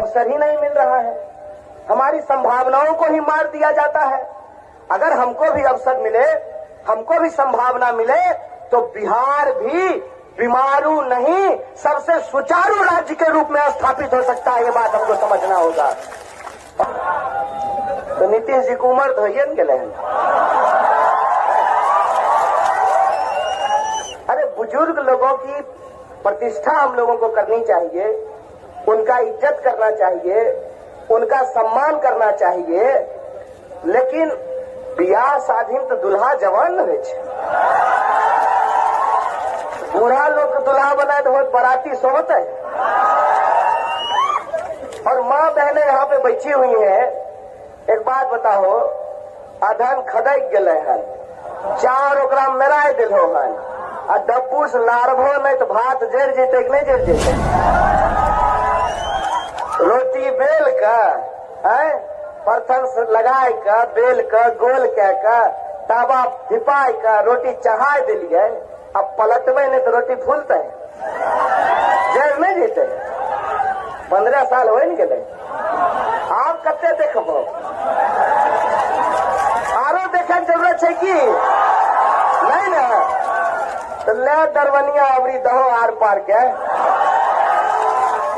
अवसर ही नहीं मिल रहा है। हमारी संभावनाओं को ही मार दिया जाता है। अगर हमको भी अवसर मिले, हमको भी संभावना मिले, तो बिहार भी बीमारू नहीं, सबसे सुचारू राज्य के रूप में स्थापित हो सकता है। ये बात हमको समझना होगा। तो नीतीश जी को उम्र तो ये गए हैं। अरे बुजुर्ग लोगों की प्रतिष्ठा हम लोगों को करनी चाहिए, उनका इज्जत करना चाहिए, उनका सम्मान करना चाहिए। लेकिन बियाह शादी में तो दुल्हा जवान न रहे, बूढ़ा लोग दुल्हा बनाए तो बहुत बराती सोहत है। और माँ बहनें यहाँ पे बैठी हुई हैं। एक बात बताओ, अधन खदक गए हैं, चार ओकरा मेराय दिल हो हन, आ डब्बू से लारभो नहीं तो भात जर जेते कि नहीं जर जेते। रोटी बेल का परथन से लगाए का, बेल का, गोल कह का, तावा धिपाई का रोटी चढ़ा दिलिए। अब पलटवे नहीं तो रोटी फूलते जर नहीं जीते। 15 साल हो गए, आप कते देखबो, आरो देखे जरूरत है कि नहीं ना। तो ले दरवनिया अबरी दहो आर पार के,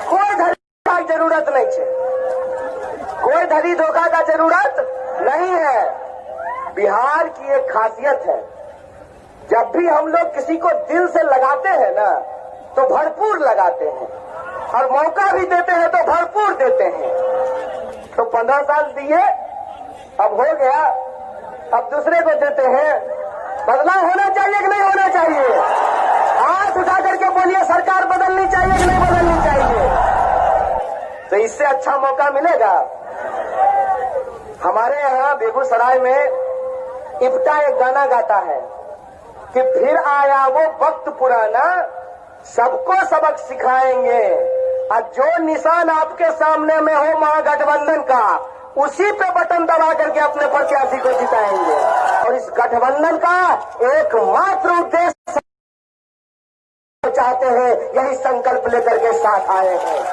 कोई धरी का जरूरत नहीं है, कोई धरी धोखा का जरूरत नहीं है। बिहार की एक खासियत है, जब भी हम लोग किसी को दिल से लगाते हैं ना तो भरपूर लगाते हैं, और मौका भी देते हैं तो भरपूर देते हैं। तो 15 साल दिए, अब हो गया, अब दूसरे को देते हैं। बदलाव होना चाहिए कि नहीं होना चाहिए? हाथ उठा करके बोलिए, सरकार बदलनी चाहिए कि नहीं बदलनी चाहिए? तो इससे अच्छा मौका मिलेगा। हमारे यहाँ बेगूसराय में इप्टा एक गाना गाता है कि फिर आया वो वक्त पुराना, सबको सबक सिखाएंगे, और जो निशान आपके सामने में हो महागठबंधन का, उसी पे बटन दबा करके अपने प्रत्याशी को जिताएंगे। और इस गठबंधन का एकमात्र उद्देश्य चाहते हैं, यही संकल्प लेकर के साथ आए हैं।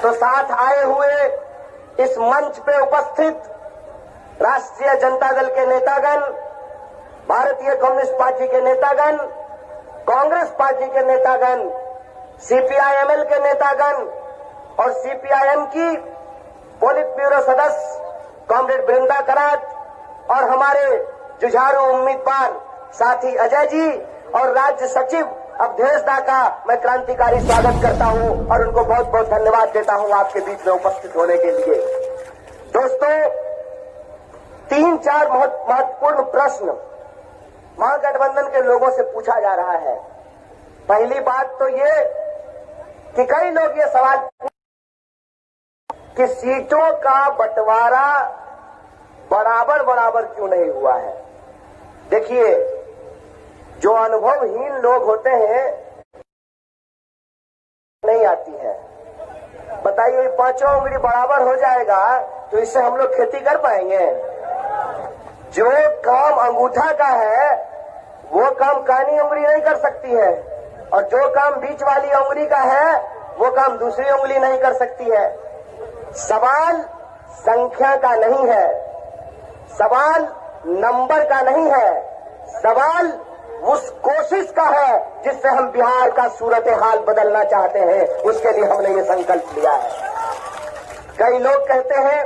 तो साथ आए हुए इस मंच पे उपस्थित राष्ट्रीय जनता दल के नेतागण, भारतीय कम्युनिस्ट पार्टी के नेतागण, कांग्रेस पार्टी के नेतागण, सीपीआईएमएल के नेतागण और सीपीआईएम की पोलित ब्यूरो सदस्य कॉमरेड वृंदा करात, और हमारे जुझारू उम्मीदवार साथी अजय जी और राज्य सचिव अवधेश दा का मैं क्रांतिकारी स्वागत करता हूं और उनको बहुत बहुत धन्यवाद देता हूं आपके बीच में उपस्थित होने के लिए। दोस्तों, 3-4 महत्वपूर्ण प्रश्न महागठबंधन के लोगों से पूछा जा रहा है। पहली बात तो ये कि कई लोग ये सवाल कि सीटों का बंटवारा बराबर बराबर क्यों नहीं हुआ है। देखिए, जो अनुभवहीन लोग होते हैं नहीं आती है। बताइए, 5 उंगली बराबर हो जाएगा तो इससे हम लोग खेती कर पाएंगे? जो काम अंगूठा का है वो काम कानी उंगली नहीं कर सकती है, और जो काम बीच वाली उंगली का है वो काम दूसरी उंगली नहीं कर सकती है। सवाल संख्या का नहीं है, सवाल नंबर का नहीं है, सवाल उस कोशिश का है जिससे हम बिहार का सूरत हाल बदलना चाहते हैं। उसके लिए हमने ये संकल्प लिया है। कई लोग कहते हैं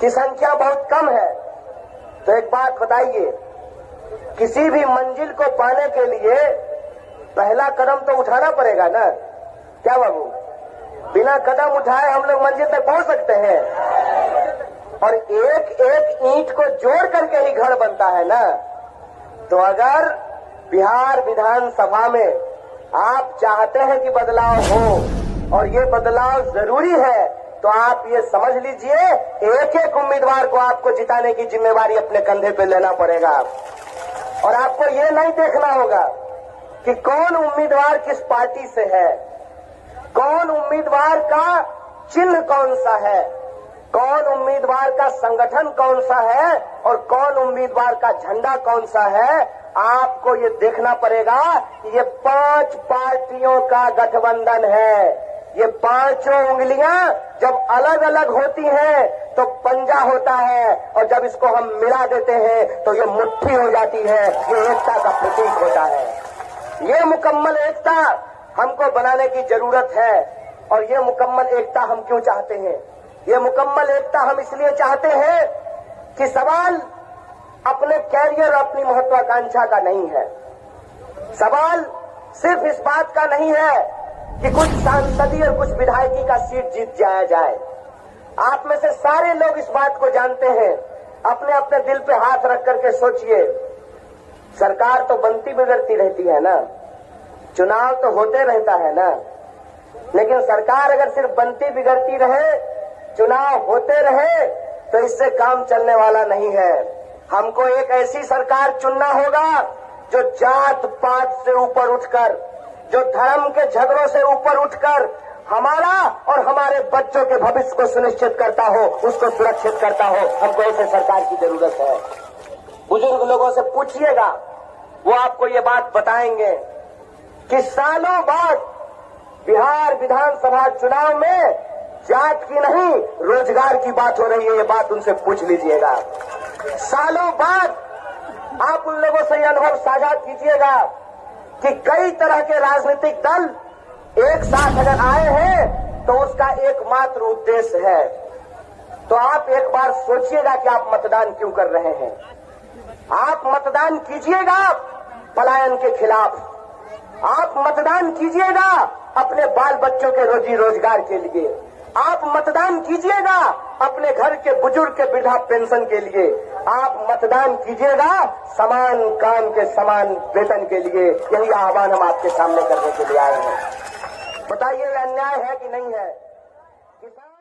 कि संख्या बहुत कम है, तो एक बात बताइए, किसी भी मंजिल को पाने के लिए पहला कदम तो उठाना पड़ेगा ना। क्या बाबू, बिना कदम उठाए हम लोग मंजिल तक पहुंच सकते हैं? और एक एक ईंट को जोड़ करके ही घर बनता है ना। तो अगर बिहार विधानसभा में आप चाहते हैं कि बदलाव हो और ये बदलाव जरूरी है, तो आप ये समझ लीजिए, एक एक उम्मीदवार को आपको जिताने की जिम्मेवारी अपने कंधे पे लेना पड़ेगा। और आपको ये नहीं देखना होगा कि कौन उम्मीदवार किस पार्टी से है, कौन उम्मीदवार का चिन्ह कौन सा है, कौन उम्मीदवार का संगठन कौन सा है और कौन उम्मीदवार का झंडा कौन सा है। आपको ये देखना पड़ेगा कि ये 5 पार्टियों का गठबंधन है। ये पांचों उंगलियां जब अलग अलग होती हैं तो पंजा होता है, और जब इसको हम मिला देते हैं तो ये मुट्ठी हो जाती है। ये एकता का प्रतीक होता है। ये मुकम्मल एकता हमको बनाने की जरूरत है। और ये मुकम्मल एकता हम क्यों चाहते हैं? ये मुकम्मल एकता हम इसलिए चाहते हैं कि सवाल अपने कैरियर, अपनी महत्वाकांक्षा का नहीं है। सवाल सिर्फ इस बात का नहीं है कि कुछ सांसदीय और कुछ विधायकी का सीट जीत जाया जाए। आप में से सारे लोग इस बात को जानते हैं। अपने अपने दिल पे हाथ रख करके सोचिए, सरकार तो बनती बिगड़ती रहती है ना, चुनाव तो होते रहता है ना, लेकिन सरकार अगर सिर्फ बनती बिगड़ती रहे, चुनाव होते रहे, तो इससे काम चलने वाला नहीं है। हमको एक ऐसी सरकार चुनना होगा जो जात पात से ऊपर उठकर, जो धर्म के झगड़ों से ऊपर उठकर हमारा और हमारे बच्चों के भविष्य को सुनिश्चित करता हो, उसको सुरक्षित करता हो। हमको ऐसे सरकार की जरूरत है। बुजुर्ग लोगों से पूछिएगा, वो आपको ये बात बताएंगे कि सालों बाद बिहार विधानसभा चुनाव में जात की नहीं, रोजगार की बात हो रही है। ये बात उनसे पूछ लीजिएगा। सालों बाद आप उन लोगों से यह अनुभव साझा कीजिएगा कि कई तरह के राजनीतिक दल एक साथ अगर आए हैं तो उसका एकमात्र उद्देश्य है। तो आप एक बार सोचिएगा कि आप मतदान क्यों कर रहे हैं। आप मतदान कीजिएगा पलायन के खिलाफ, आप मतदान कीजिएगा अपने बाल बच्चों के रोजी रोजगार के लिए, आप मतदान कीजिएगा अपने घर के बुजुर्ग के वृद्धा पेंशन के लिए, आप मतदान कीजिएगा समान काम के समान वेतन के लिए। यही आह्वान हम आपके सामने करने के लिए आए हैं। बताइए, अन्याय है कि नहीं है? किसान